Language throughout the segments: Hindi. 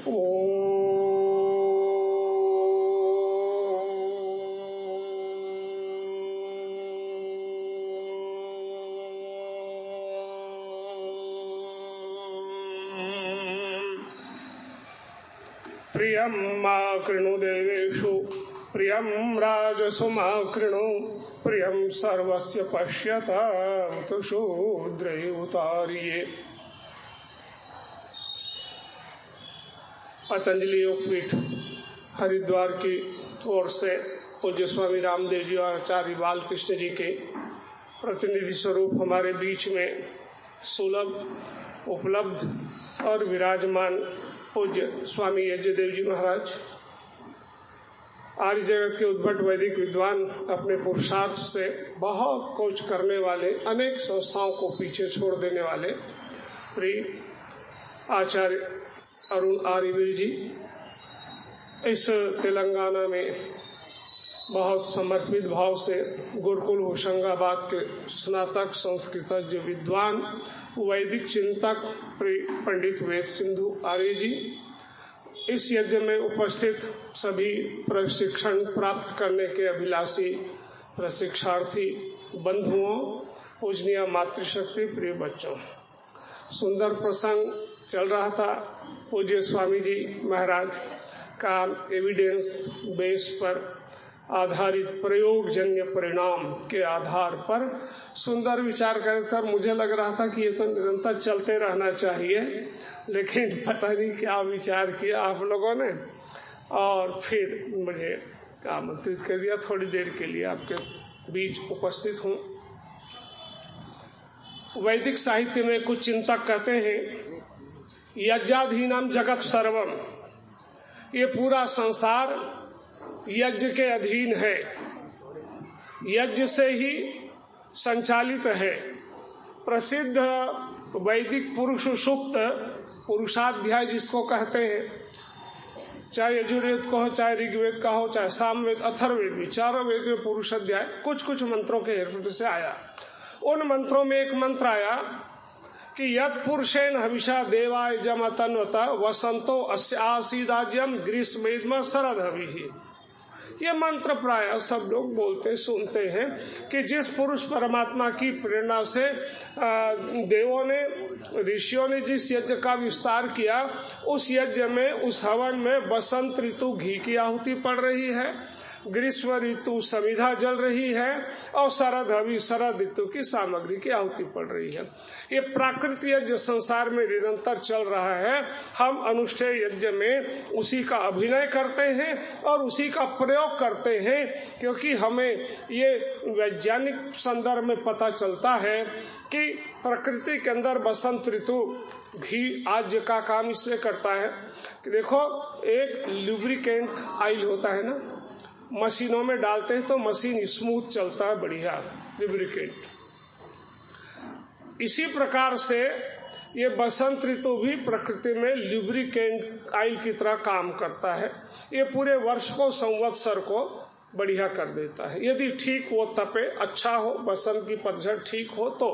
प्रियं मा कृणु देवेषु प्रियं राजसु मा कृणु प्रियं सर्वस्य पश्यतां तु शूद्रे उतारिये। पतंजलि योगपीठ हरिद्वार की ओर से पूज्य स्वामी रामदेव जी और आचार्य बालकृष्ण जी के प्रतिनिधि स्वरूप हमारे बीच में सुलभ, उपलब्ध और विराजमान पूज्य स्वामी यज्ञदेव जी महाराज, आर्य जगत के उद्भट वैदिक विद्वान, अपने पुरुषार्थ से बहुत कुछ करने वाले, अनेक संस्थाओं को पीछे छोड़ देने वाले प्रिय आचार्य अरुण आर्यवीर जी, इस तेलंगाना में बहुत समर्पित भाव से गुरुकुल होशंगाबाद के स्नातक संस्कृतज्ञ विद्वान वैदिक चिंतक पंडित वेद सिंधु आर्य जी, इस यज्ञ में उपस्थित सभी प्रशिक्षण प्राप्त करने के अभिलाषी प्रशिक्षार्थी बंधुओं, पूजनीय मातृशक्ति प्रिय बच्चों, सुंदर प्रसंग चल रहा था। पूज्य स्वामी जी महाराज का एविडेंस बेस पर आधारित प्रयोगजन्य परिणाम के आधार पर सुंदर विचार कर मुझे लग रहा था कि ये तो निरंतर चलते रहना चाहिए, लेकिन पता नहीं क्या विचार किया आप लोगों ने और फिर मुझे आमंत्रित कर दिया। थोड़ी देर के लिए आपके बीच उपस्थित हूँ। वैदिक साहित्य में कुछ चिंतक कहते हैं यज्ञाधीनम जगत सर्वम, ये पूरा संसार यज्ञ के अधीन है, यज्ञ से ही संचालित है। प्रसिद्ध वैदिक पुरुष सूक्त, पुरुषाध्याय जिसको कहते हैं, चाहे यजुर्वेद का हो, चाहे ऋग्वेद का हो, चाहे सामवेद, अथर्ववेद भी, चारों वेद में पुरुष अध्याय कुछ कुछ मंत्रों के हेरफेर से आया। उन मंत्रों में एक मंत्र आया कि यत् पुरुषेण हविषा देवाय जम तन्वता वसंतो अस्य आसीदाज्यम ग्रीष्मेद्म शरद हविः। ये मंत्र प्राय सब लोग बोलते सुनते हैं कि जिस पुरुष परमात्मा की प्रेरणा से देवों ने, ऋषियों ने जिस यज्ञ का विस्तार किया, उस यज्ञ में, उस हवन में बसंत ऋतु घी की आहुति पड़ रही है, ग्रीष्म ऋतु समिधा जल रही है और शरद हवि, शरद ऋतु की सामग्री की आहुति पड़ रही है। ये प्राकृतिक यज्ञ संसार में निरंतर चल रहा है। हम अनुष्ठेय यज्ञ में उसी का अभिनय करते हैं और उसी का प्रयोग करते हैं, क्योंकि हमें ये वैज्ञानिक संदर्भ में पता चलता है कि प्रकृति के अंदर बसंत ऋतु घी आज्य का काम इसलिए करता है कि देखो, एक लुब्रिकेंट ऑयल होता है ना, मशीनों में डालते हैं तो मशीन स्मूथ चलता है, बढ़िया लुब्रिकेंट। इसी प्रकार से ये बसंत ऋतु भी प्रकृति में लुब्रिकेंट ऑयल की तरह काम करता है। ये पूरे वर्ष को, संवत्सर को बढ़िया कर देता है। यदि ठीक वो तपे, अच्छा हो, बसंत की पतझड़ ठीक हो तो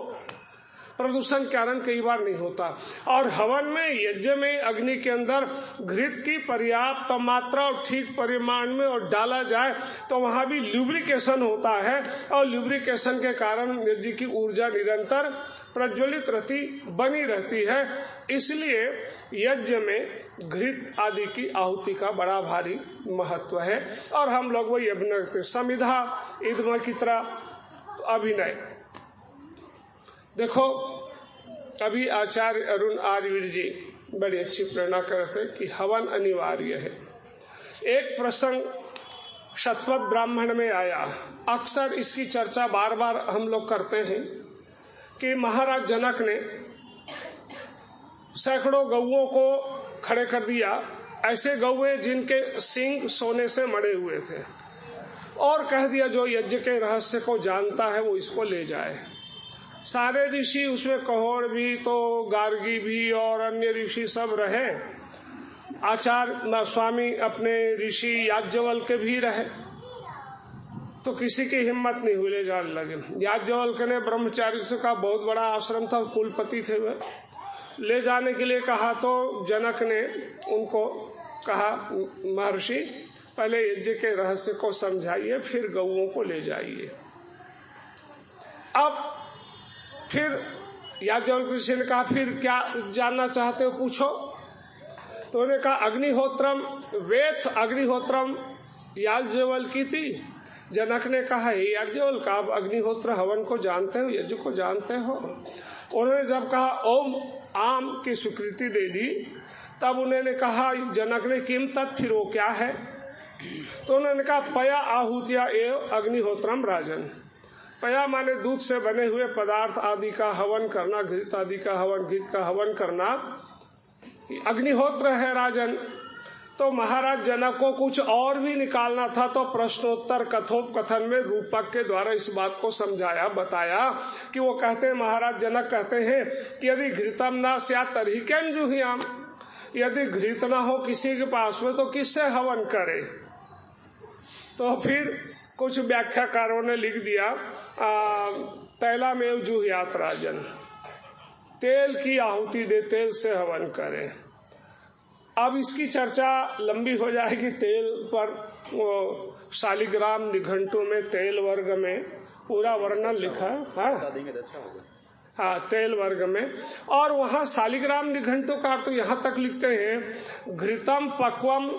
प्रदूषण के कारण कई बार नहीं होता। और हवन में, यज्ञ में, अग्नि के अंदर घृत की पर्याप्त मात्रा और ठीक परिमाण में और डाला जाए तो वहां भी लुब्रिकेशन होता है और लुब्रिकेशन के कारण यज्ञ की ऊर्जा निरंतर प्रज्वलित रहती, बनी रहती है। इसलिए यज्ञ में घृत आदि की आहुति का बड़ा भारी महत्व है और हम लोग वही अभिनय करते, समिधा इद्म की तरह अभिनय। देखो, अभी आचार्य अरुण आर्यवीर जी बड़ी अच्छी प्रेरणा करते कि हवन अनिवार्य है। एक प्रसंग शतपथ ब्राह्मण में आया, अक्सर इसकी चर्चा बार बार हम लोग करते हैं कि महाराज जनक ने सैकड़ों गौओं को खड़े कर दिया, ऐसे गौए जिनके सींग सोने से मड़े हुए थे, और कह दिया जो यज्ञ के रहस्य को जानता है वो इसको ले जाए। सारे ऋषि उसमें, कहोड़ भी तो, गार्गी भी और अन्य ऋषि सब रहे, आचार्य स्वामी अपने ऋषि याज्ञवल्क्य भी रहे, तो किसी की हिम्मत नहीं हुई, ले जाने लगे। याज्ञवल्क्य ने ब्रह्मचारी से का बहुत बड़ा आश्रम था, कुलपति थे वे, ले जाने के लिए कहा तो जनक ने उनको कहा, महर्षि पहले यज्ञ के रहस्य को समझाइए, फिर गौओं को ले जाइए। अब फिर याज्ञवल्क्य ऋषि ने कहा, फिर क्या जानना चाहते हो पूछो। तो उन्होंने कहा, अग्निहोत्रम वेद अग्निहोत्रम याज्ञवल्क्य थी। जनक ने कहा, हे याज्ञवल्क्य, आप अग्निहोत्र हवन को जानते हो, यज्ञ को जानते हो। उन्होंने जब कहा ओम आम की स्वीकृति दे दी, तब उन्होंने कहा, जनक ने किम तत्, फिर वो क्या है। तो उन्होंने कहा, पया आहुतिया एव अग्निहोत्रम राजन। पया माने दूध से बने हुए पदार्थ आदि का हवन करना, घृत आदि का हवन, घृत का हवन करना अग्निहोत्र है राजन। तो महाराज जनक को कुछ और भी निकालना था, तो प्रश्नोत्तर कथोपकथन में रूपक के द्वारा इस बात को समझाया, बताया कि वो कहते हैं, महाराज जनक कहते हैं कि यदि घृतम ना स्यात् तर्हि केन जुह्याम, यदि घृत ना हो किसी के पास में तो किससे हवन करे। तो फिर कुछ व्याख्याकारों ने लिख दिया, तैलामेव जुह्यात् राजन, तेल की आहुति दे, तेल से हवन करे। अब इसकी चर्चा लंबी हो जाएगी। तेल पर वो शालिग्राम निघंटु में तेल वर्ग में पूरा वर्णन लिखा है, हाँ तेल वर्ग में। और वहाँ शालिग्राम निघंटु का तो यहाँ तक लिखते हैं, घृतम पक्वम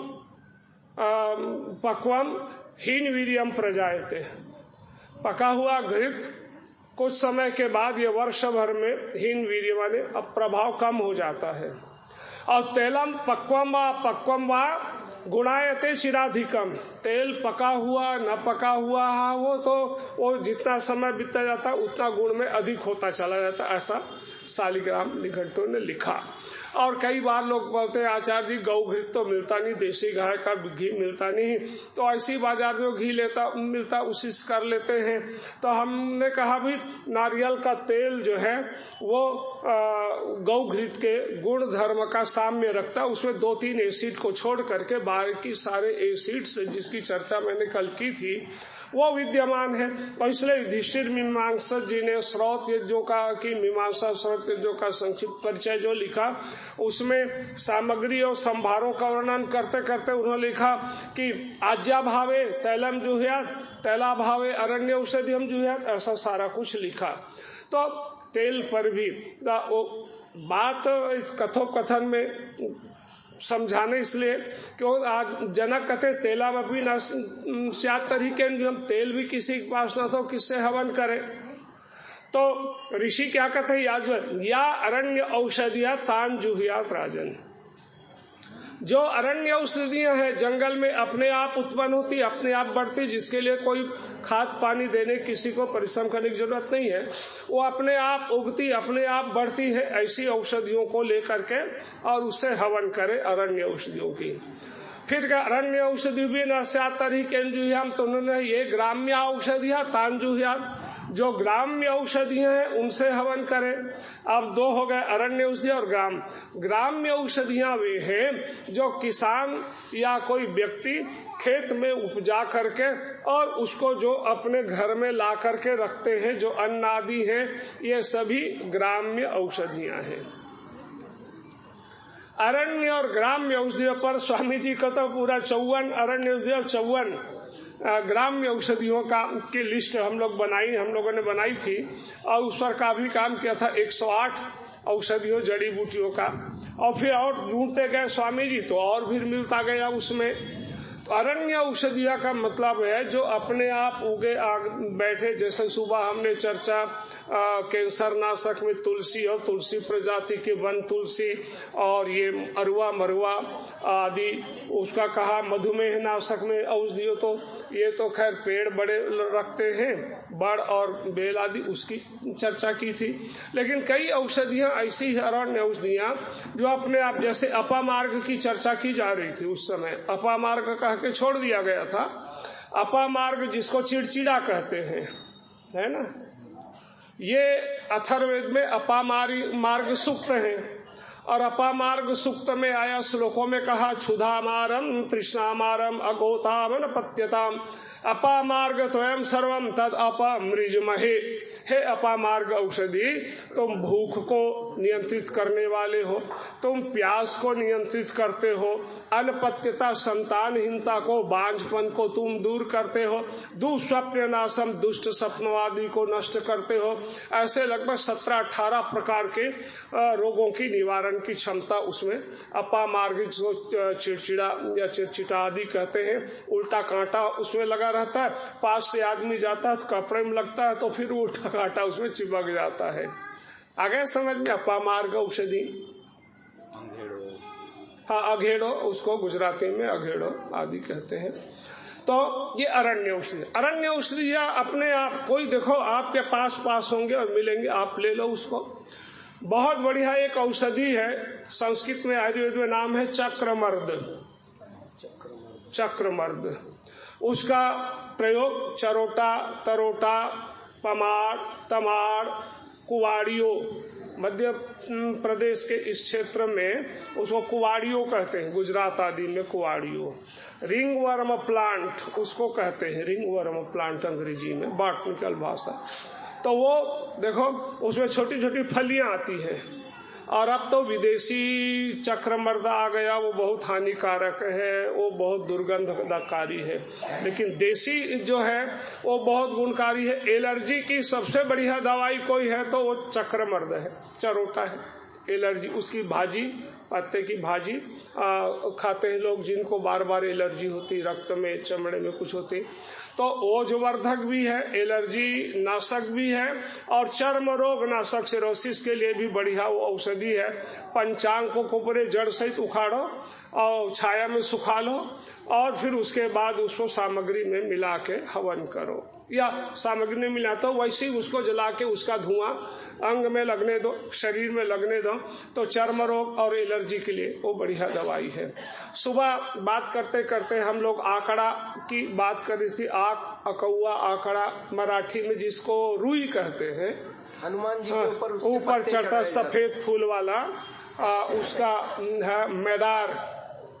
पक्वम हीन वीर्यम प्रजायते। पका हुआ घृत कुछ समय के बाद ये वर्ष भर में हीन वीर्य माने अब प्रभाव कम हो जाता है। और तेलम पक्वम व गुणायते चिराधिकम, तेल पका हुआ न पका हुआ वो जितना समय बीतता जाता उतना गुण में अधिक होता चला जाता, ऐसा शालिग्राम निघंटु ने लिखा। और कई बार लोग बोलते हैं, आचार्य जी गौ घी तो मिलता नहीं, देसी गाय का घी मिलता नहीं, तो ऐसी बाजार में घी मिलता उसी से कर लेते हैं। तो हमने कहा भी नारियल का तेल जो है वो गौ घृत के गुण धर्म का साम्य रखता, उसमें 2-3 एसिड को छोड़ करके बाकी सारे एसिड्स जिसकी चर्चा मैंने कल की थी वो विद्यमान है। और इसलिए युधिष्ठिर मीमांसा जी ने स्रोत यज्ञों की मीमांसा स्रोत यज्ञों का संक्षिप्त परिचय जो लिखा, उसमें सामग्री और संभारों का वर्णन करते करते उन्होंने लिखा कि आज्ञा भावे तैलम जुह्यात्, तैला भावे अरण्य औषधियम जुह्यात्, ऐसा सारा कुछ लिखा। तो तेल पर भी वो बात इस कथोपकथन में समझाने इसलिए कि आज जनक कहते तेला भी न स्यात् तर्हि केन, हम तेल भी किसी के पास न तो किससे हवन करे। तो ऋषि क्या कहते हैं, या अरण्य औषधिया तान जुह्यात् राजन। जो अरण्य औषधियां हैं जंगल में अपने आप उत्पन्न होती, अपने आप बढ़ती, जिसके लिए कोई खाद पानी देने किसी को परिश्रम करने की जरूरत नहीं है, वो अपने आप उगती अपने आप बढ़ती है, ऐसी औषधियों को लेकर के और उससे हवन करे अरण्य औषधियों की। फिर अरण्य औषधि भी न स्यात् तर्हि केन जुह्याम, तो उन्होंने ये ग्राम्य औषधियां तान जुह्यात्, जो ग्राम्य औषधियां हैं उनसे हवन करें। अब 2 हो गए, अरण्य औषधियां और ग्राम्य औषधियां वे हैं जो किसान या कोई व्यक्ति खेत में उपजा करके और उसको जो अपने घर में ला करके रखते हैं, जो अन्न आदि है, ये सभी ग्राम्य औषधियां हैं। अरण्य और ग्राम्य औषधियों पर स्वामी जी का तो पूरा 54 अरण्य औषधि और 54 ग्राम्य औषधियों की लिस्ट हम लोगों ने बनाई थी और उस पर काफी काम किया था। 108 औषधियों जड़ी बूटियों का, और फिर और ढूंढते गए स्वामी जी तो और भी मिलता गया उसमें। तो अरण्य औषधिया का मतलब है जो अपने आप उगे बैठे, जैसे सुबह हमने चर्चा कैंसर नाशक में तुलसी और तुलसी प्रजाति के वन तुलसी और ये अरुआ मरुआ आदि उसका कहा, मधुमेह नाशक में औषधियों तो ये तो खैर पेड़ बड़े रखते हैं, बड़ और बेल आदि, उसकी चर्चा की थी। लेकिन कई औषधियां ऐसी अरण्य औषधियां जो अपने आप, जैसे अपामार्ग की चर्चा की जा रही थी उस समय, अपामार्ग कह के छोड़ दिया गया था। अपामार्ग जिसको चिड़चिड़ा कहते हैं, है ना, ये अथर्ववेद में अपामार्ग सूक्त है और अपामार्ग सूक्त में आया, श्लोकों में कहा क्षुधामारम तृष्णामारम अगोतामन पत्यताम अपामार्ग त्वयं सर्वम तद अपमृजमहे। हे अपामार्ग औषधि, तुम भूख को नियंत्रित करने वाले हो, तुम प्यास को नियंत्रित करते हो, अनपत्यता संतानहीनता को, बांझपन को तुम दूर करते हो, दुस्वप्न नाशम दुष्ट स्वप्नवादी को नष्ट करते हो। ऐसे लगभग 17-18 प्रकार के रोगों की निवारण की क्षमता उसमें अपामार्ग, जो चिड़चिड़ा या चिड़चिटा आदि कहते हैं, उल्टा कांटा उसमें लगा रहता है, पास से आदमी जाता है तो कपड़े में लगता है तो फिर उल्टा कांटा उसमें चिपक जाता है। आगे समझ में अपामार्ग औषधि। हाँ, अघेड़ो, उसको गुजराती में अघेड़ो आदि कहते हैं। तो ये अरण्य औषधि। अरण्य औषधि या अपने आप कोई देखो आपके पास होंगे और मिलेंगे, आप ले लो उसको। बहुत बढ़िया एक औषधि है, संस्कृत में आयुर्वेद में नाम है चक्रमर्द। चक्रमर्द, उसका प्रयोग चरोटा, तरोटा, पमाड़, तमाड़, कुवाड़ियों, मध्य प्रदेश के इस क्षेत्र में उसको कुवाड़ियों कहते हैं, गुजरात आदि में कुवाड़ियों। रिंग वर्म प्लांट उसको कहते हैं, रिंग वर्म प्लांट अंग्रेजी में, बॉटनिकल भाषा। तो वो देखो उसमें छोटी छोटी फलियां आती हैं, और अब तो विदेशी चक्रमर्द आ गया, वो बहुत हानिकारक है, वो बहुत दुर्गंधकारी है, लेकिन देसी जो है वो बहुत गुणकारी है। एलर्जी की सबसे बढ़िया दवाई कोई है तो वो चक्रमर्द है, चरोटा है। एलर्जी, उसकी भाजी, पत्ते की भाजी खाते हैं लोग जिनको बार बार एलर्जी होती, रक्त में, चमड़े में कुछ होती, तो ओजवर्धक भी है, एलर्जी नाशक भी है, और चर्म रोग नाशक सिरोसिस के लिए भी बढ़िया वो औषधि है। पंचांग को पूरे जड़ सहित उखाड़ो और छाया में सुखा लो, और फिर उसके बाद उसको सामग्री में मिला के हवन करो, या सामग्री में मिला तो वैसे ही उसको जला के उसका धुआं अंग में लगने दो, शरीर में लगने दो, तो चर्म रोग और एलर्जी के लिए वो बढ़िया दवाई है। सुबह बात करते करते हम लोग आकड़ा की बात कर रही थी, आक, अकौआ, आकड़ा मराठी में जिसको रुई कहते हैं, हनुमान जी के ऊपर चढ़ता सफेद फूल वाला, उसका है मेडार,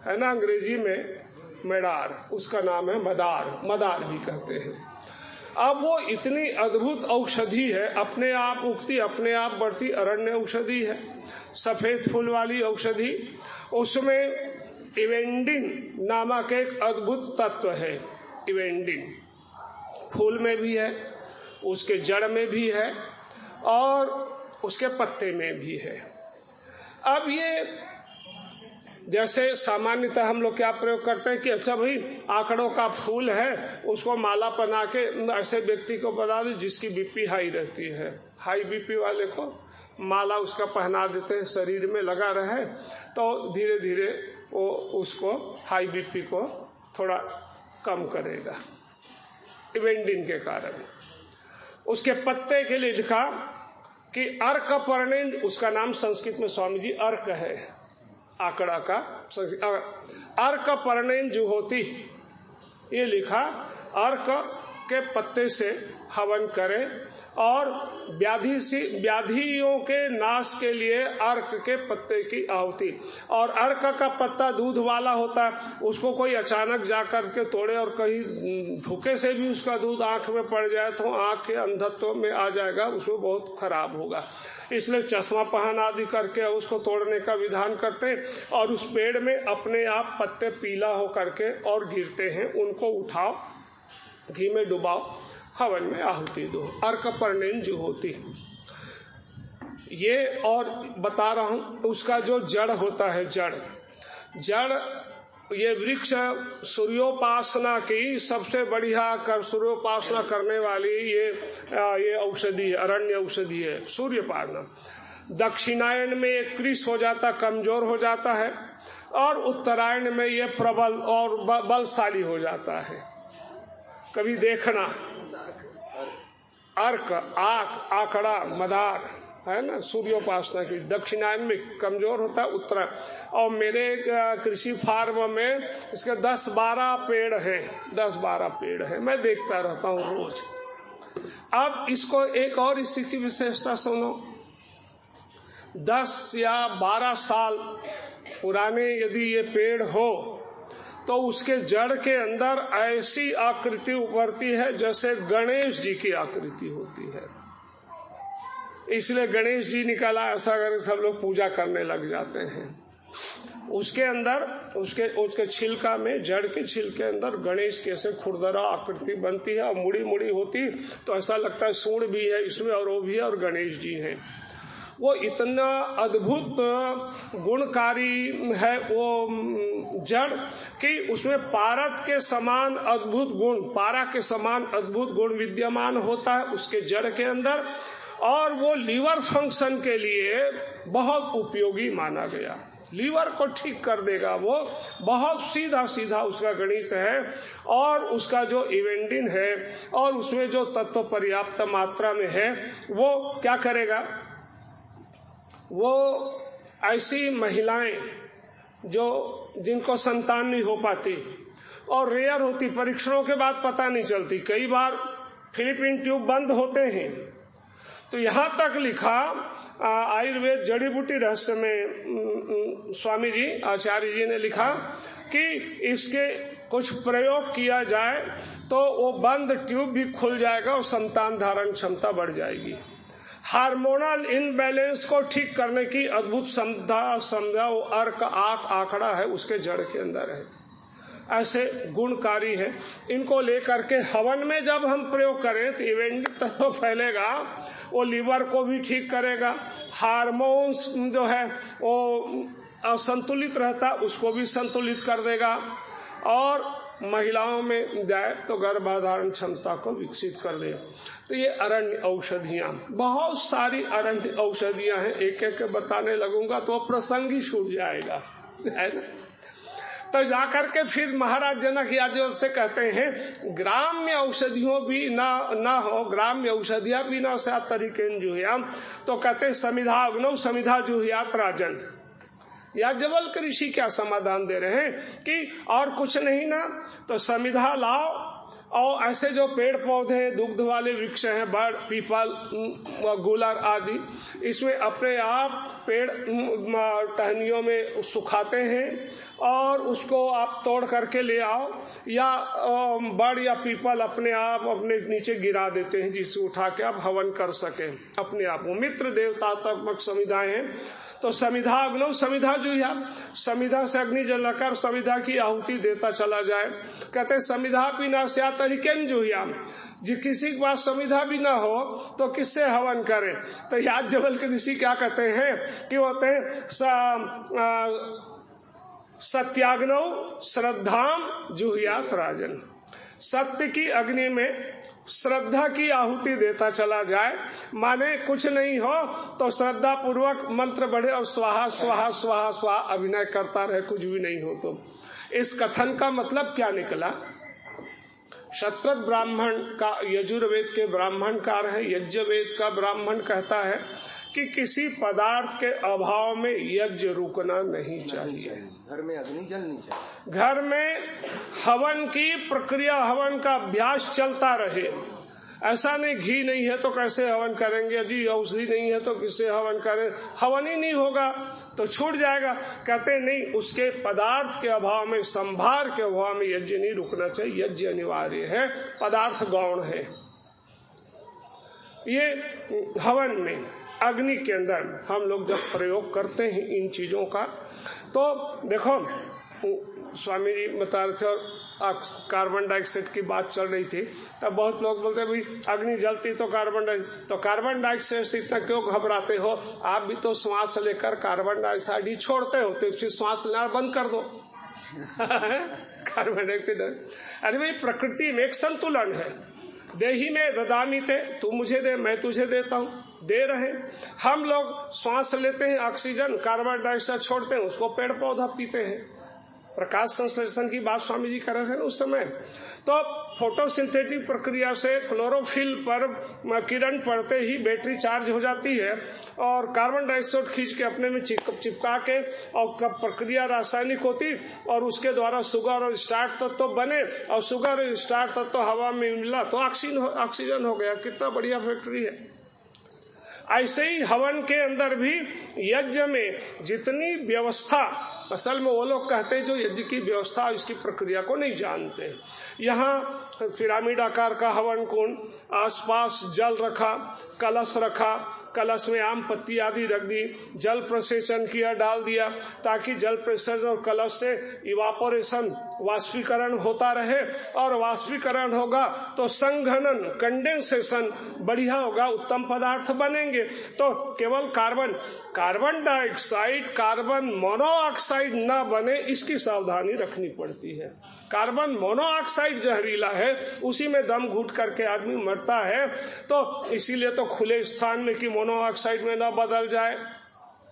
है ना, अंग्रेजी में मेडार, उसका नाम है मदार, मदार भी कहते हैं। अब वो इतनी अद्भुत औषधि है, अपने आप उगती, अपने आप बढ़ती, अरण्य औषधि है, सफेद फूल वाली औषधि। उसमें इवेंडिन नामक एक अद्भुत तत्व है। इवेंडिन फूल में भी है, उसके जड़ में भी है, और उसके पत्ते में भी है। अब ये जैसे सामान्यतः हम लोग क्या प्रयोग करते हैं कि अच्छा भाई आंकड़ों का फूल है, उसको माला बना के ऐसे व्यक्ति को बता दे जिसकी बीपी हाई रहती है, हाई बीपी वाले को माला उसका पहना देते हैं, शरीर में लगा रहे तो धीरे धीरे वो उसको हाई बीपी को थोड़ा कम करेगा, इवेंडिन के कारण। उसके पत्ते के लिए लिखा कि अर्क पर्णेन, उसका नाम संस्कृत में स्वामी जी अर्क है, आंकड़ा का अर्क पर्णेन जुहोती, ये लिखा अर्क के पत्ते से हवन करें, और व्याधियों के नाश के लिए अर्क के पत्ते की आहुति। और अर्क का पत्ता दूध वाला होता है, उसको कोई अचानक जाकर के तोड़े और कहीं धोखे से भी उसका दूध आंख में पड़ जाए तो आंख के अंधत्व में आ जाएगा, उसको बहुत खराब होगा। इसलिए चश्मा पहन आदि करके उसको तोड़ने का विधान करते हैं, और उस पेड़ में अपने आप पत्ते पीला हो करके और गिरते हैं, उनको उठाओ, घी में डुबाओ, हवन में आहुति दो, अर्क पर्णेन जुहोती। ये और बता रहा हूं, उसका जो जड़ होता है, जड़ ये वृक्ष सूर्योपासना की सबसे बढ़िया सूर्योपासना करने वाली ये औषधि, अरण्य औषधि है, सूर्योपासना। दक्षिणायन में ये कृश हो जाता, कमजोर हो जाता है, और उत्तरायण में ये प्रबल और बलशाली हो जाता है। कभी देखना, अर्क, आक, आकड़ा, मदार, है ना, सूर्योपासना की। दक्षिणायन में कमजोर होता है, उत्तरायण। और मेरे कृषि फार्म में इसके 10-12 पेड़ हैं, 10-12 पेड़ हैं, मैं देखता रहता हूँ रोज। अब इसको एक और इसकी विशेषता सुनो, 10 या 12 साल पुराने यदि ये पेड़ हो तो उसके जड़ के अंदर ऐसी आकृति उभरती है जैसे गणेश जी की आकृति होती है। इसलिए गणेश जी निकला ऐसा करके सब लोग पूजा करने लग जाते हैं। उसके अंदर उसके छिलका में, जड़ के छिलके अंदर गणेश की ऐसे खुरदरा आकृति बनती है और मुड़ी मुड़ी होती, तो ऐसा लगता है सूंड भी है इसमें और वो भी है और गणेश जी हैं। वो इतना अद्भुत गुणकारी है वो जड़ कि उसमें पारद के समान अद्भुत गुण, पारा के समान अद्भुत गुण विद्यमान होता है उसके जड़ के अंदर, और वो लीवर फंक्शन के लिए बहुत उपयोगी माना गया। लीवर को ठीक कर देगा वो, बहुत सीधा सीधा उसका गणित है। और उसका जो इवेंडिन है और उसमें जो तत्व पर्याप्त मात्रा में है वो क्या करेगा, वो ऐसी महिलाएं जिनको संतान नहीं हो पाती और रेयर होती, परीक्षणों के बाद पता नहीं चलती, कई बार फिलिपिन ट्यूब बंद होते हैं, तो यहाँ तक लिखा आयुर्वेद जड़ी बूटी रहस्य में स्वामी जी आचार्य जी ने लिखा कि इसके कुछ प्रयोग किया जाए तो वो बंद ट्यूब भी खुल जाएगा और संतान धारण क्षमता बढ़ जाएगी। हार्मोनल इनबैलेंस को ठीक करने की अद्भुत समझा वो अर्क आंकड़ा है उसके जड़ के अंदर है, ऐसे गुणकारी है। इनको लेकर के हवन में जब हम प्रयोग करें तो इवेंट तत्व फैलेगा, वो लीवर को भी ठीक करेगा, हार्मोन्स जो है वो असंतुलित रहता उसको भी संतुलित कर देगा, और महिलाओं में जाए तो गर्भाधारण क्षमता को विकसित कर दे। तो ये अरण्य औषधियां, बहुत सारी अरण्य औषधियां हैं, एक एक बताने लगूंगा तो प्रसंग ही छूट जाएगा, है ना। तो जाकर के फिर महाराज जनक यादव से कहते हैं ग्राम्य औषधियों भी ना हो, ग्राम्य औषधियां भी ना से तरीके जुहियाम, तो कहते समिधा अग्नौ समिधा जुहियात राजन। याज्ञवल्क्य ऋषि क्या समाधान दे रहे हैं कि और कुछ नहीं ना तो समिधा लाओ, और ऐसे जो पेड़ पौधे दुग्ध वाले वृक्ष हैं, बड़, पीपल, गुलर आदि, इसमें अपने आप पेड़ टहनियों में सुखाते हैं और उसको आप तोड़ करके ले आओ, या बड़ या पीपल अपने आप अपने नीचे गिरा देते हैं जिससे उठा के आप हवन कर सके अपने आप। मित्र देवतात्मक समिधाएं हैं, तो समिधा अग्नौ समिधा जुहिया, समिधा से अग्नि जलाकर समिधा की आहुति देता चला जाए। कहते समिधा भी ना स्या तरीके जुहिया, किसी के पास समिधा भी ना हो तो किससे हवन करें। तो याज्ञवल्क्य ऋषि क्या कहते हैं कि होते हैं सत्याग्नौ श्रद्धाम जुहियात राजन, सत्य की अग्नि में श्रद्धा की आहुति देता चला जाए, माने कुछ नहीं हो तो श्रद्धा पूर्वक मंत्र बढ़े और स्वाहा स्वाहा स्वाहा स्वाहा अभिनय करता रहे, कुछ भी नहीं हो तो। इस कथन का मतलब क्या निकला, शतपथ ब्राह्मण का यजुर्वेद के ब्राह्मणकार है, यज्ञवेद का ब्राह्मण कहता है कि किसी पदार्थ के अभाव में यज्ञ रुकना नहीं चाहिए। घर में अग्नि जलनी चाहिए, घर में हवन की प्रक्रिया, हवन का अभ्यास चलता रहे। ऐसा नहीं घी नहीं है तो कैसे हवन करेंगे, यदि औषधि नहीं है तो किससे हवन करें, हवन ही नहीं होगा तो छूट जाएगा। कहते नहीं, उसके पदार्थ के अभाव में, संभार के अभाव में यज्ञ नहीं रुकना चाहिए, यज्ञ अनिवार्य है, पदार्थ गौण है। ये हवन में अग्नि के अंदर हम लोग जब प्रयोग करते हैं इन चीजों का, तो देखो स्वामी जी बता रहे थे और कार्बन डाइऑक्साइड की बात चल रही थी, तब बहुत लोग बोलते भाई अग्नि जलती तो कार्बन डाइऑक्साइड से इतना क्यों घबराते हो, आप भी तो श्वास लेकर कार्बन डाइऑक्साइड ही छोड़ते हो, तो फिर श्वास लेना बंद कर दो। कार्बन डाइऑक्साइड, अरे भाई प्रकृति में एक संतुलन है, देही में ददामी थे, तू मुझे दे मैं तुझे देता हूँ, दे रहे। हम लोग श्वास लेते हैं ऑक्सीजन, कार्बन डाइऑक्साइड छोड़ते हैं, उसको पेड़ पौधा पीते हैं। प्रकाश संश्लेषण की बात स्वामी जी कर रहे थे ना उस समय, तो फोटोसिंथेटिक प्रक्रिया से क्लोरोफिल पर किरण पड़ते ही बैटरी चार्ज हो जाती है और कार्बन डाइऑक्साइड खींच के अपने में चिपका के, और प्रक्रिया रासायनिक होती और उसके द्वारा शुगर और स्टार्च तत्व बने, और शुगर और स्टार्च तत्व हवा में मिला तो ऑक्सीजन हो गया। कितना बढ़िया फैक्ट्री है। ऐसे ही हवन के अंदर भी यज्ञ में जितनी व्यवस्था, असल में वो लोग कहते हैं जो यज्ञ की व्यवस्था इसकी प्रक्रिया को नहीं जानते। यहाँ पिरामिड आकार का हवन कुंड, आसपास जल रखा, कलश रखा, कलश में आम पत्ती आदि रख दी, जल प्रसेचन किया, डाल दिया, ताकि जल प्रसेचन और कलश से इवापोरेशन, वाष्पीकरण होता रहे, और वाष्पीकरण होगा तो संघनन, कंडेंसेशन बढ़िया होगा, उत्तम पदार्थ बनेंगे। तो केवल कार्बन डाइऑक्साइड, कार्बन मोनोऑक्साइड न बने, इसकी सावधानी रखनी पड़ती है। कार्बन मोनोऑक्साइड जहरीला है, उसी में दम घुट करके आदमी मरता है। तो इसीलिए तो खुले स्थान में कि मोनोऑक्साइड में न बदल जाए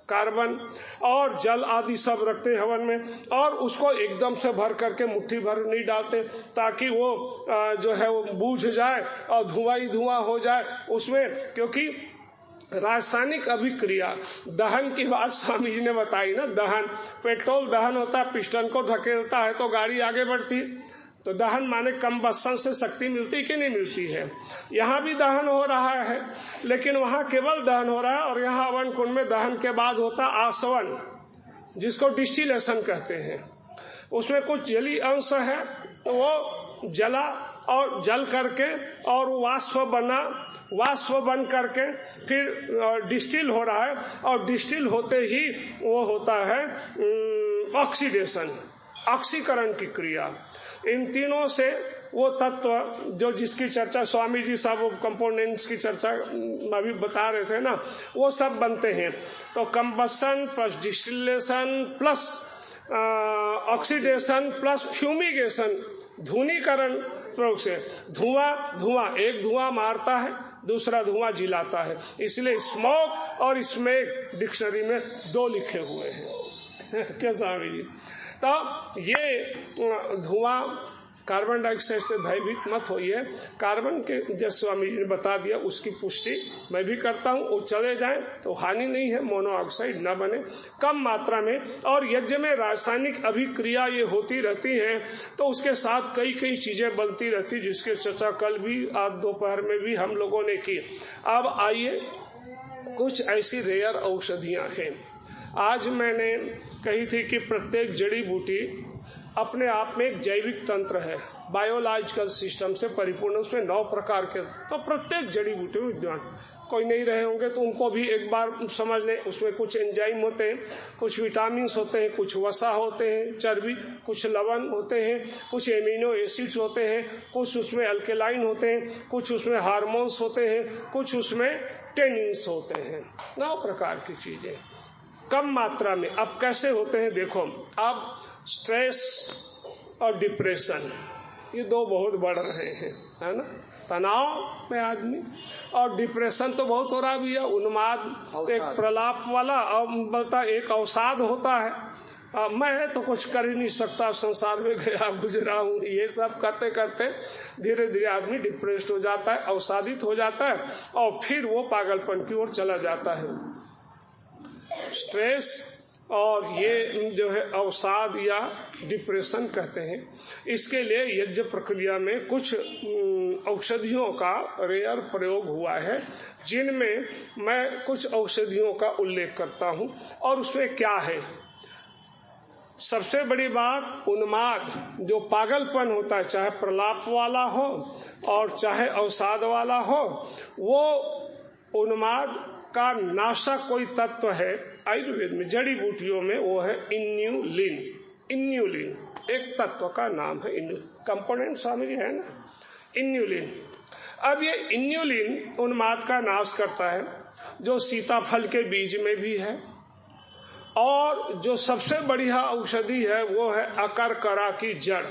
कार्बन, और जल आदि सब रखते हैं हवन में, और उसको एकदम से भर करके मुट्ठी भर नहीं डालते, ताकि वो जो है वो बूझ जाए और धुआं ही धुआं हो जाए उसमें। क्योंकि रासायनिक अभिक्रिया, दहन की बात स्वामी जी ने बताई ना, दहन, पेट्रोल दहन होता है, पिस्टन को धकेलता है तो गाड़ी आगे बढ़ती। तो दहन माने कंबस्शन से शक्ति मिलती कि नहीं मिलती है। यहाँ भी दहन हो रहा है, लेकिन वहाँ केवल दहन हो रहा है, और यहाँ हवन कुंड में दहन के बाद होता आसवन, जिसको डिस्टिलेशन कहते हैं। उसमें कुछ जली अंश है, तो वो जला और जल करके और वाष्प बन करके फिर डिस्टिल हो रहा है, और डिस्टिल होते ही वो होता है ऑक्सीडेशन, ऑक्सीकरण की क्रिया। इन तीनों से वो तत्व जो जिसकी चर्चा स्वामी जी सब कंपोनेंट्स की चर्चा अभी बता रहे थे ना, वो सब बनते हैं। तो combustion plus distillation plus oxidation plus fumigation, धूनीकरण प्रयोग से धुआं एक धुआं मारता है, दूसरा धुआं जिलाता है। इसलिए स्मोक और स्मेक डिक्शनरी में 2 लिखे हुए हैं। क्या स्वामी जी? तो ये धुआं, कार्बन डाइऑक्साइड से भयभीत मत होइए। कार्बन के जैसे स्वामी जी ने बता दिया, उसकी पुष्टि मैं भी करता हूँ। वो चले जाए तो हानि नहीं है, मोनोऑक्साइड न बने, कम मात्रा में। और यज्ञ में रासायनिक अभिक्रिया ये होती रहती है, तो उसके साथ कई चीजें बनती रहती, जिसके चर्चा कल भी आज दोपहर में भी हम लोगों ने की। अब आइए, कुछ ऐसी रेयर औषधियां हैं। आज मैंने कही थी कि प्रत्येक जड़ी बूटी अपने आप में एक जैविक तंत्र है, बायोलॉजिकल सिस्टम से परिपूर्ण, उसमें 9 प्रकार के, तो प्रत्येक जड़ी बूटी में विद्वान, कोई नहीं रहे होंगे तो उनको भी एक बार समझ लें। उसमें कुछ एंजाइम होते हैं, कुछ विटामिन होते हैं, कुछ वसा होते हैं, चर्बी, कुछ लवण होते हैं, कुछ एमिनो एसिड्स होते हैं, कुछ उसमें अल्केलाइन होते हैं, कुछ उसमें हार्मोन्स होते हैं, कुछ उसमें टेनिन्स होते हैं। 9 प्रकार की चीजें कम मात्रा में। अब कैसे होते हैं देखो, अब स्ट्रेस और डिप्रेशन ये 2 बहुत बढ़ रहे हैं, है ना। तनाव में आदमी, और डिप्रेशन तो बहुत हो रहा भी है, उन्माद, एक प्रलाप वाला, और बता एक अवसाद होता है। मैं तो कुछ कर ही नहीं सकता, संसार में गया गुजरा हूँ, ये सब करते करते धीरे धीरे आदमी डिप्रेस्ड हो जाता है, अवसादित हो जाता है, और फिर वो पागलपन की ओर चला जाता है। स्ट्रेस और ये जो है अवसाद या डिप्रेशन कहते हैं, इसके लिए यज्ञ प्रक्रिया में कुछ औषधियों का रेयर प्रयोग हुआ है, जिनमें मैं कुछ औषधियों का उल्लेख करता हूं। और उसमें क्या है, सबसे बड़ी बात, उन्माद, जो पागलपन होता है, चाहे प्रलाप वाला हो और चाहे अवसाद वाला हो, वो उन्माद का नाशक कोई तत्व है आयुर्वेद में, जड़ी बूटियों में, वो है इन्यूलिन। इन्यूलिन एक तत्व का नाम है, कंपोनेंट स्वामी जी है ना, इन्यूलिन। अब ये इन्यूलिन उन्माद का नाश करता है, जो सीताफल के बीज में भी है, और जो सबसे बढ़िया औषधि है वो है अकरकरा की जड़।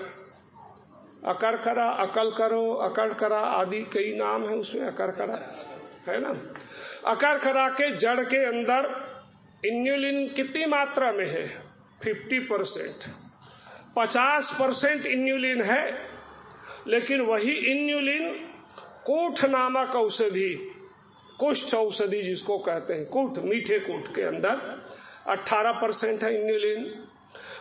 अकरकरा, अकल करो, अकड़करा आदि कई नाम है उसमें, अकरकरा है ना। अकरकरा के जड़ के अंदर इन्यूलिन कितनी मात्रा में है? 50%, 50% इन्यूलिन है। लेकिन वही इन्यूलिन कूठ नामक औषधि, कुष्ठ औषधि जिसको कहते हैं, कूठ, मीठे कूठ के अंदर 18% है इन्यूलिन।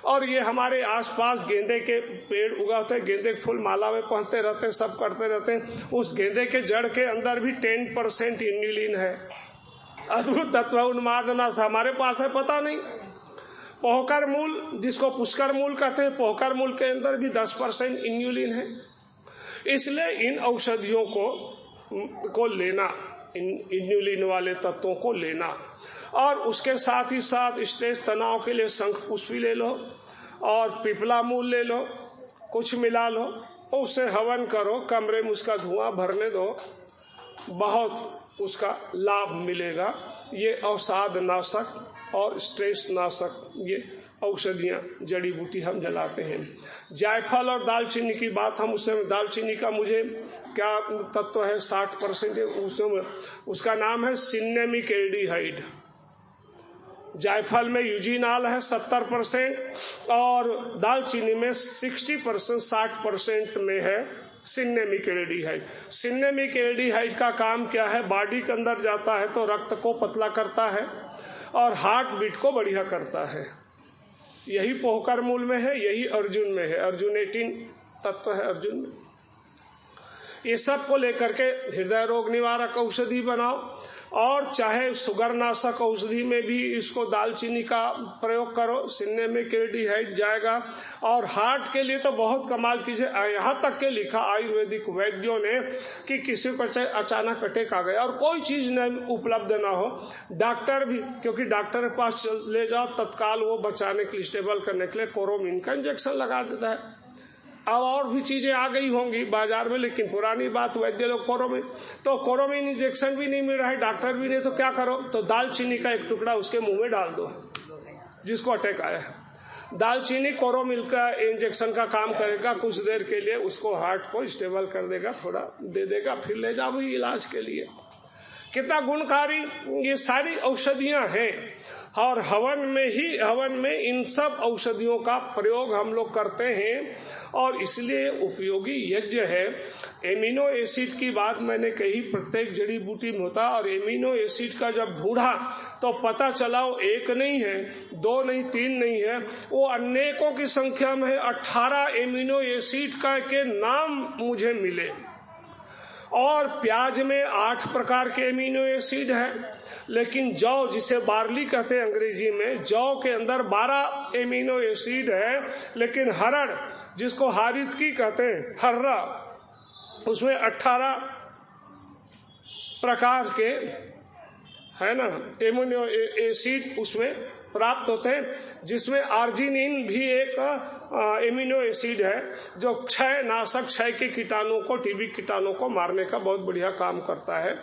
और ये हमारे आसपास गेंदे के पेड़ उगाते हैं, गेंदे के फूल माला में पहनते रहते हैं, सब करते रहते हैं, उस गेंदे के जड़ के अंदर भी 10% इन्यूलिन है। अद्भुत तत्व उन्माद नाश हमारे पास है, पता नहीं। पोहकर मूल, जिसको पुष्कर मूल कहते हैं, पोहकर मूल के अंदर भी 10% इन्युलिन है। इसलिए इन औषधियों को लेना, इन इन्युलिन वाले तत्वों को लेना, और उसके साथ ही साथ स्ट्रेस तनाव के लिए शंख पुष्पी ले लो और पिपला मूल ले लो, कुछ मिला लो, उससे हवन करो, कमरे में उसका धुआं भरने दो, बहुत उसका लाभ मिलेगा। ये अवसाद नाशक और स्ट्रेस नाशक ये औषधियाँ, जड़ी बूटी हम जलाते हैं। जायफल और दालचीनी की बात हम उसमें, दालचीनी का मुझे क्या तत्व है 60% है, उसमें उसका नाम है सिन्नेमिक एल्डिहाइड। जायफल में यूजिनाल है 70% और दालचीनी में 60%, 60% में है सिन्नेमिक एल्डिहाइड। सिन्नेमिक एल्डिहाइड का काम क्या है? बॉडी के अंदर जाता है तो रक्त को पतला करता है और हार्ट बीट को बढ़िया करता है। यही पोहकर मूल में है, यही अर्जुन में है। अर्जुनेटिन तत्व है अर्जुन में। ये सब को लेकर के हृदय रोग निवारक औषधि बनाओ, और चाहे शुगर नाशक औषधि में भी इसको दालचीनी का प्रयोग करो, सिन्नेमिक एल्डिहाइड जाएगा। और हार्ट के लिए तो बहुत कमाल कीजिए, यहाँ तक के लिखा आयुर्वेदिक वैद्यों ने कि किसी को अचानक अटैक आ गया और कोई चीज नहीं उपलब्ध ना हो, डॉक्टर भी, क्योंकि डॉक्टर के पास ले जाओ तत्काल वो बचाने के लिए, स्टेबल करने के लिए कोरोमिन का इंजेक्शन लगा देता है। अब और भी चीजें आ गई होंगी बाजार में, लेकिन पुरानी बात, वैद्य लोग कोरोमिन, तो कोरोमिन इंजेक्शन भी नहीं मिल रहा है, डॉक्टर भी नहीं, तो क्या करो? तो दालचीनी का एक टुकड़ा उसके मुंह में डाल दो जिसको अटैक आया है। दालचीनी कोरोमिल का इंजेक्शन का काम करेगा, कुछ देर के लिए उसको हार्ट को स्टेबल कर देगा, थोड़ा दे देगा, फिर ले जाओ इलाज के लिए। कितना गुणकारी ये सारी औषधियां हैं, और हवन में इन सब औषधियों का प्रयोग हम लोग करते हैं, और इसलिए उपयोगी यज्ञ है। एमिनो एसिड की बात मैंने कही, प्रत्येक जड़ी बूटी में होता, और एमिनो एसिड का जब ढूंढा तो पता चला वो एक नहीं है, दो नहीं, तीन नहीं है, वो अनेकों की संख्या में है। 18 एमिनो एसिड का के नाम मुझे मिले, और प्याज में 8 प्रकार के एमिनो एसिड है। लेकिन जौ, जिसे बार्ली कहते हैं अंग्रेजी में, जौ के अंदर 12 एमिनो एसिड है। लेकिन हरड़, जिसको हारितकी कहते हैं, हर्रा, उसमें 18 प्रकार के है ना एमिनो एसिड उसमें प्राप्त होते हैं, जिसमें आर्जिनिन भी एक एमिनो एसिड है जो क्षय नाशक, क्षय के कीटाणुओं को, टीबी कीटाणुओं को मारने का बहुत बढ़िया काम करता है।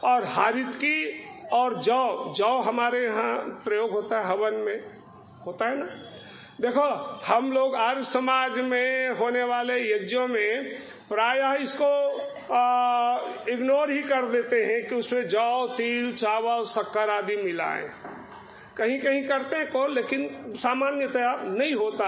और हारितकी और जौ हमारे यहाँ प्रयोग होता है, हवन में होता है ना। देखो, हम लोग आर्य समाज में होने वाले यज्ञों में प्रायः इसको इग्नोर ही कर देते हैं कि उसमें जौ, तिल, चावल, शक्कर आदि मिलाएं। कहीं कहीं करते हैं को, लेकिन सामान्यतया नहीं होता,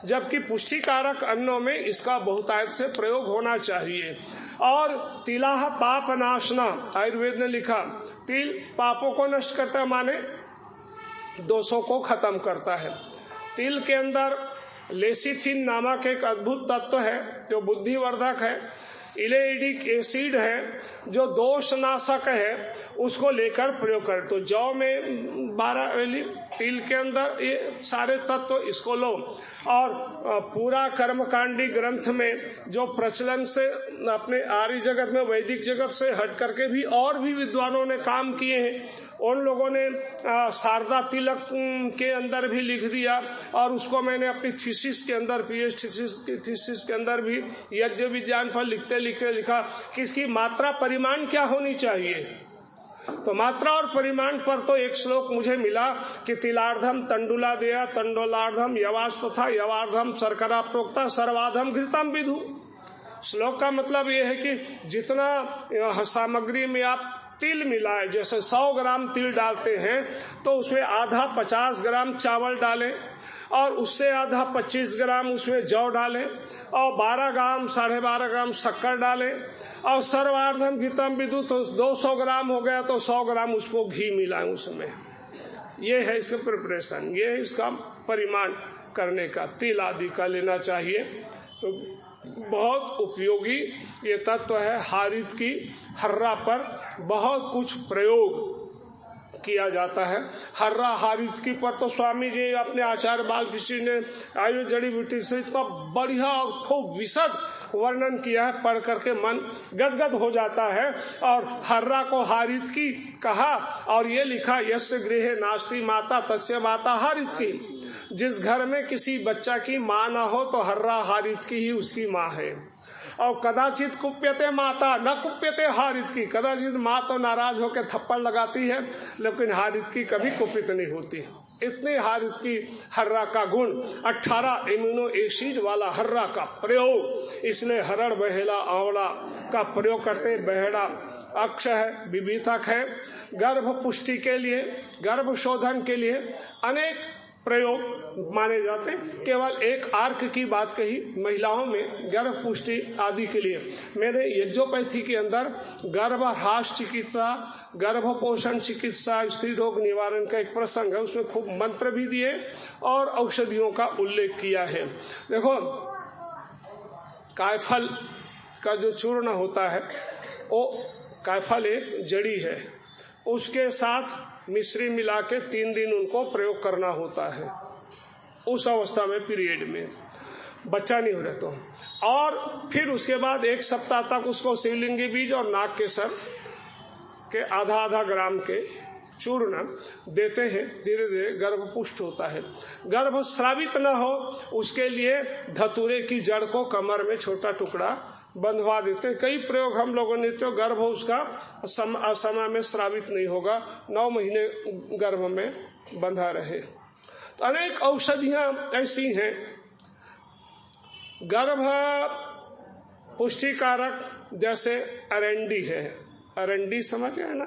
जबकि पुष्टिकारक अन्नों में इसका बहुतायत से प्रयोग होना चाहिए। और तिलाह पाप नाशना, आयुर्वेद ने लिखा, तिल पापों को नष्ट करता है, माने दोषों को खत्म करता है। तिल के अंदर लेसिथिन नामक एक अद्भुत तत्व है जो बुद्धिवर्धक है, इलेइडिक एसिड है जो दोष नाशक है, उसको लेकर प्रयोग करें। तो जौ में 12, तिल के अंदर ये सारे तत्व, इसको लो। और पूरा कर्मकांडी ग्रंथ में जो प्रचलन से अपने आर्य जगत में, वैदिक जगत से हट करके भी और भी विद्वानों ने काम किए हैं, उन लोगों ने शारदा तिलक के अंदर भी लिख दिया, और उसको मैंने अपनी थीसिस के अंदर, पीएचडी थीसिस के अंदर भी यज्ञ विज्ञान पर लिखते लिखा कि इसकी मात्रा परिमाण क्या होनी चाहिए। तो मात्रा और परिमाण पर तो एक श्लोक मुझे मिला कि तिलार्धम तंडुला देया, तंडुलार्धम यवास तथा यवार्धम शर्करा प्रोक्ता, सर्वाधम घृतम विधु। श्लोक का मतलब यह है कि जितना सामग्री में आप तिल मिलाए, जैसे 100 ग्राम तिल डालते हैं तो उसमें आधा 50 ग्राम चावल डालें, और उससे आधा 25 ग्राम उसमें जौ डालें, और 12 ग्राम 12.5 ग्राम शक्कर डालें, और सर्वार्धम घृतम विधु, तो 200 ग्राम हो गया, तो 100 ग्राम उसको घी मिलाएं उसमें। ये है इसका प्रिपरेशन, ये है इसका परिमाण करने का, तिल आदि का लेना चाहिए। तो बहुत उपयोगी ये तत्व है। हारित की हर्रा पर बहुत कुछ प्रयोग किया जाता है। हर्रा हारितकी पर तो स्वामी जी अपने आचार्य बालकृष्ण ने आयु जड़ी बूटी से इतना बढ़िया और खूब विशद वर्णन किया है, पढ़ करके मन गदगद हो जाता है। और हर्रा को हारितकी कहा और ये लिखा यस्य गृहे नास्ति माता तस्य माता हारितकी। जिस घर में किसी बच्चा की माँ ना हो तो हर्रा हारितकी ही उसकी माँ है। और कदाचित कुप्यते माता न कुप्यते हारितकी, कदाचित माँ तो नाराज होकर थप्पड़ लगाती है लेकिन हारितकी कभी कुपित नहीं होती। इतने हारितकी हर्रा का गुण। 18 इम्यूनो एसिड वाला हर्रा का प्रयोग, इसलिए हरड़ बहेड़ा आंवला का प्रयोग करते। बहेड़ा अक्ष है, विभीतक है, गर्भ पुष्टि के लिए, गर्भ शोधन के लिए अनेक प्रयोग माने जाते। केवल एक आर्क की बात कही महिलाओं में गर्भ पुष्टि आदि के लिए। मेरे यज्ञोपैथी के अंदर गर्भह्रास चिकित्सा, गर्भपोषण चिकित्सा, स्त्री रोग निवारण का एक प्रसंग है, उसमें खूब मंत्र भी दिए और औषधियों का उल्लेख किया है। देखो, कायफल का जो चूर्ण होता है, वो कायफल एक जड़ी है, उसके साथ मिश्री मिला के 3 दिन उनको प्रयोग करना होता है। उस अवस्था में पीरियड में बच्चा नहीं हो रहा तो, और फिर उसके बाद 1 सप्ताह तक उसको शिवलिंगी बीज और नाग के सर के आधा ग्राम के चूर्ण देते हैं। धीरे धीरे गर्भ पुष्ट होता है। गर्भ स्रावित न हो उसके लिए धतूरे की जड़ को कमर में छोटा टुकड़ा बंधवा देते। कई प्रयोग हम लोगों ने, तो गर्भ उसका असमय में स्रावित नहीं होगा, 9 महीने गर्भ में बंधा रहे। तो अनेक औषधियां ऐसी हैं। गर्भ पुष्टिकारक जैसे अरंडी है, अरंडी समझ गए ना?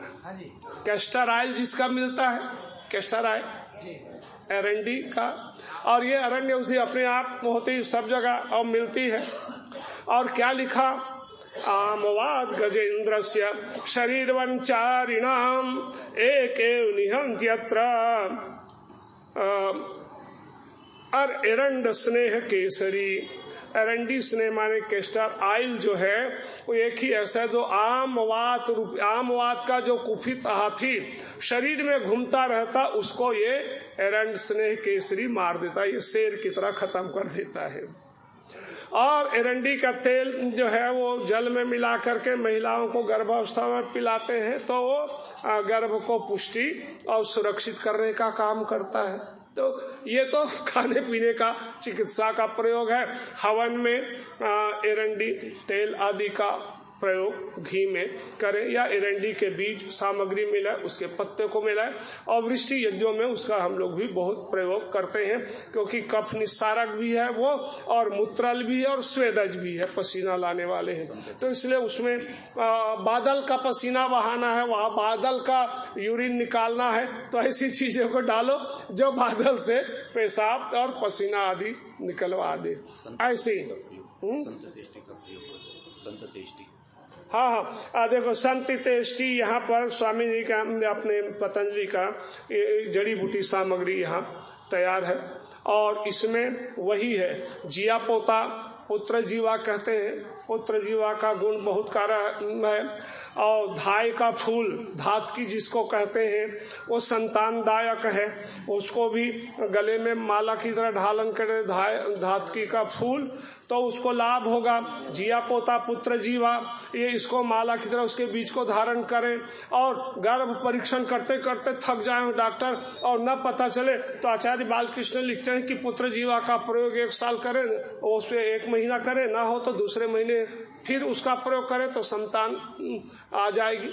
कैस्टर ऑयल जिसका मिलता है, कैस्टर ऑयल अरंडी का, और ये अरण्य औषधि अपने आप होती सब जगह और मिलती है। और क्या लिखा? आमवाद गजेन्द्रस्य शरीरवंचारिणाम एकेव निहन्त्यत्र एरंड स्नेह केसरी। एरंडी स्नेह माने कैस्टर ऑयल जो है वो एक ही ऐसा है जो आमवात का जो कुफित हाथी शरीर में घूमता रहता, उसको ये एरंड स्नेह केसरी मार देता है, ये शेर की तरह खत्म कर देता है। और एरंडी का तेल जो है वो जल में मिला करके महिलाओं को गर्भावस्था में पिलाते हैं, तो वो गर्भ को पुष्टि और सुरक्षित करने का काम करता है। तो ये तो खाने पीने का चिकित्सा का प्रयोग है। हवन में एरंडी तेल आदि का प्रयोग घी में करें, या एरंडी के बीज सामग्री मिलाए, उसके पत्ते को मिलाए, और वृष्टि यज्ञों में उसका हम लोग भी बहुत प्रयोग करते हैं, क्योंकि कफ निस्सारक भी है वो, और मूत्रल भी है, और स्वेदज भी है, पसीना लाने वाले हैं। तो इसलिए उसमें बादल का पसीना बहाना है, वहाँ बादल का यूरिन निकालना है, तो ऐसी चीजों को डालो जो बादल से पेशाब और पसीना आदि निकलवा दे। ऐसे हाँ, देखो संत तेष्टि यहाँ पर स्वामी जी का, अपने पतंजलि का जड़ी बूटी सामग्री यहाँ तैयार है, और इसमें वही है जिया पोता, पुत्र जीवा कहते हैं। पुत्र जीवा का गुण बहुत कारक है। और धाय का फूल, धात की जिसको कहते हैं, वो संतानदायक है, उसको भी गले में माला की तरह धारण करे धात की का फूल, तो उसको लाभ होगा। जिया पोता पुत्र जीवा, ये इसको माला की तरह उसके बीज को धारण करें, और गर्भ परीक्षण करते करते थक जाए डॉक्टर और न पता चले, तो आचार्य बालकृष्ण लिखते हैं कि पुत्र जीवा का प्रयोग 1 साल करें, उसमें 1 महीना करें, ना हो तो दूसरे महीने फिर उसका प्रयोग करें तो संतान आ जाएगी।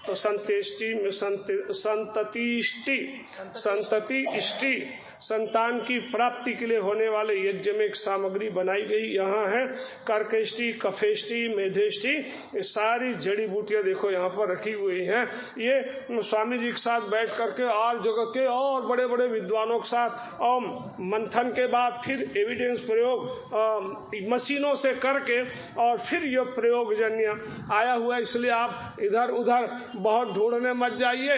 तो संतेष्टि में संतति इष्टि, संतान की प्राप्ति के लिए होने वाले यज्ञ में एक सामग्री बनाई गई। यहाँ है कर्केष्टि, कफेष्टि, मेधेष्टि, ये सारी जड़ी बूटियां देखो यहाँ पर रखी हुई हैं। ये स्वामी जी के साथ बैठ करके और जगत के और बड़े बड़े विद्वानों के साथ और मंथन के बाद फिर एविडेंस प्रयोग मशीनों से करके और फिर ये प्रयोग जन्य आया हुआ। इसलिए आप इधर उधर बहुत ढूंढने मत जाइए,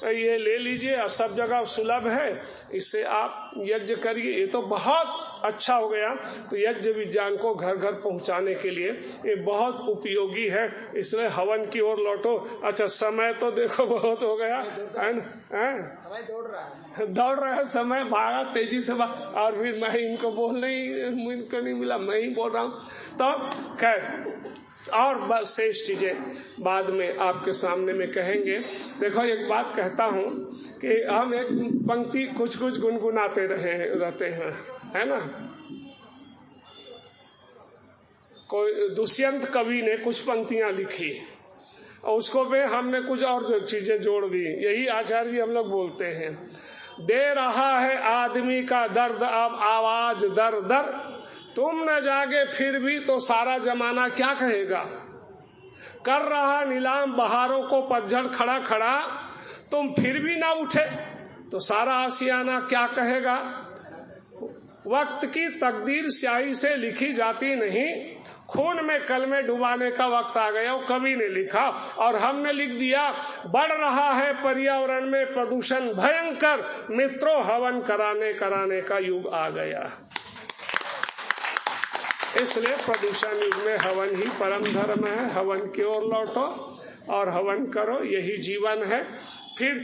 ये ले लीजिए, सब जगह सुलभ है, इससे आप यज्ञ करिए। ये तो बहुत अच्छा हो गया। तो यज्ञ विज्ञान को घर घर पहुंचाने के लिए ये बहुत उपयोगी है, इसलिए हवन की ओर लौटो। अच्छा, समय तो देखो बहुत हो गया, समय दौड़ रहा है, समय भागा तेजी से और फिर मैं इनको इनको नहीं मिला, मैं ही बोल रहा हूँ। तो खैर, और बस शेष चीजें बाद में आपके सामने में कहेंगे। देखो, एक बात कहता हूँ कि हम एक पंक्ति कुछ कुछ गुनगुनाते रहते हैं, है ना। कोई दुष्यंत कवि ने कुछ पंक्तियां लिखी और उसको पे हमने कुछ और जो चीजें जोड़ दी। यही आचार्य जी हम लोग बोलते हैं, दे रहा है आदमी का दर्द अब आवाज दर दर, तुम न जागे फिर भी तो सारा जमाना क्या कहेगा। कर रहा नीलाम बहारों को पतझड़ खड़ा खड़ा, तुम फिर भी ना उठे तो सारा आशियाना क्या कहेगा। वक्त की तकदीर स्याही से लिखी जाती नहीं, खून में कलमे डुबाने का वक्त आ गया। वो कवि ने लिखा और हमने लिख दिया, बढ़ रहा है पर्यावरण में प्रदूषण भयंकर, मित्रों हवन कराने का युग आ गया। इसलिए प्रदूषण युग में हवन ही परम धर्म है। हवन की ओर लौटो और हवन करो, यही जीवन है। फिर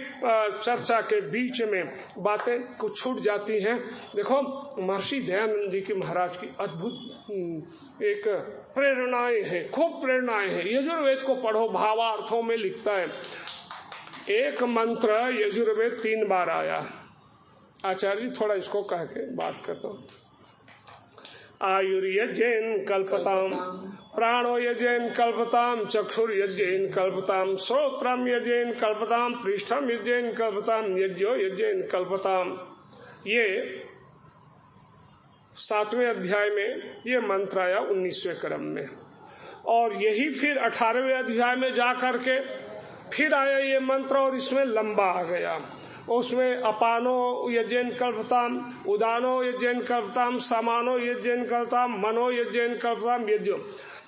चर्चा के बीच में बातें कुछ छूट जाती हैं। देखो, महर्षि दयानंद जी की महाराज की अद्भुत एक प्रेरणाएं हैं, खूब प्रेरणाएं हैं। यजुर्वेद को पढ़ो, भावार्थों में लिखता है। एक मंत्र यजुर्वेद 3 बार आया। आचार्य जी थोड़ा इसको कह के बात करता हूँ। आयुर्यज्ञेन कल्पताम, प्राणो यज्ञेन कल्पताम, चक्षुर्यज्ञेन कल्पताम, श्रोत्रम यज्ञेन कल्पताम, पृष्ठम यज्ञेन कल्पताम, यज्ञो यज्ञेन कल्पताम। ये 7वें अध्याय में ये मंत्र आया 19वें क्रम में। और यही फिर 18वें अध्याय में जा करके फिर आया ये मंत्र और इसमें लंबा आ गया। उसमें अपानो यज्ञेन कल्पताम, उदानो यज्ञेन कल्पताम, समानो यज्ञेन कल्पताम, मनो यज्ञेन कल्पताम, यज्ञो।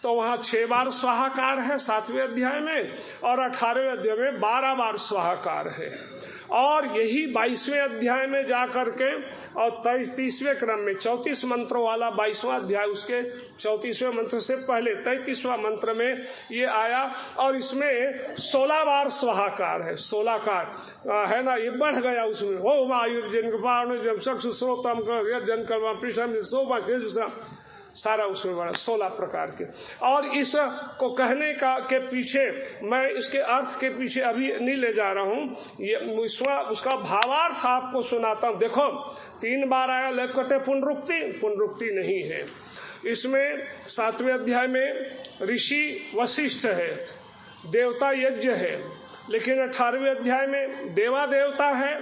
तो वहाँ 6 बार स्वाहाकार है 7वें अध्याय में, और 18वें अध्याय में 12 बार स्वाहाकार है। और यही 22वें अध्याय में जा करके और 33वें क्रम में 34 मंत्रों वाला 22वां अध्याय, उसके 34वें मंत्र से पहले 33वां मंत्र में ये आया। और इसमें 16 बार स्वाहाकार है, 16 कार है ना, ये बढ़ गया उसमें। ओम आयुर्जन चक्षु श्रोत्रम जन कर्म पृष्ठम सोमा, सारा उसमें बड़ा 16 प्रकार के। और इस को कहने का के पीछे मैं इसके अर्थ के पीछे अभी नहीं ले जा रहा हूँ, ये उसका भावार्थ आपको सुनाता हूँ। देखो, 3 बार आया, लेखते पुनरुक्ति नहीं है इसमें। 7वें अध्याय में ऋषि वशिष्ठ है, देवता यज्ञ है। लेकिन 18वें अध्याय में देवा देवता है,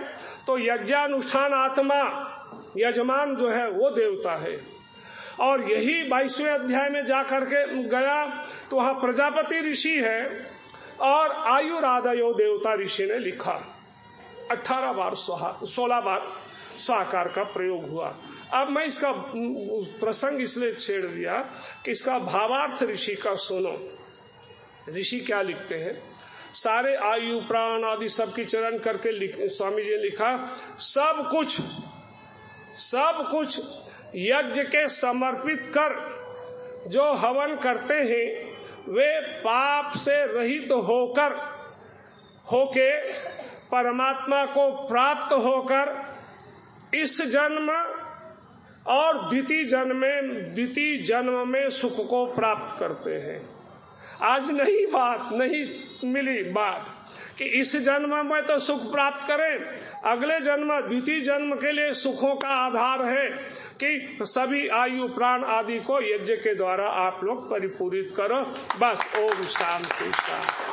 तो यज्ञानुष्ठान आत्मा यजमान जो है वो देवता है। और यही 22वें अध्याय में जा करके गया तो वहां प्रजापति ऋषि है और आयुरादयो देवता ऋषि ने लिखा। 18 बार 16 बार स्वाकार का प्रयोग हुआ। अब मैं इसका प्रसंग इसलिए छेड़ दिया कि इसका भावार्थ ऋषि का सुनो। ऋषि क्या लिखते हैं, सारे आयु प्राण आदि सबकी चरण करके स्वामी जी ने लिखा, सब कुछ यज्ञ के समर्पित कर जो हवन करते हैं वे पाप से रहित होके परमात्मा को प्राप्त होकर इस जन्म और द्वितीय जन्म में सुख को प्राप्त करते हैं। आज नहीं मिली बात कि इस जन्म में तो सुख प्राप्त करें, अगले जन्म द्वितीय जन्म के लिए सुखों का आधार है कि सभी आयु प्राण आदि को यज्ञ के द्वारा आप लोग परिपूरित करो। बस ओम शांति शांति।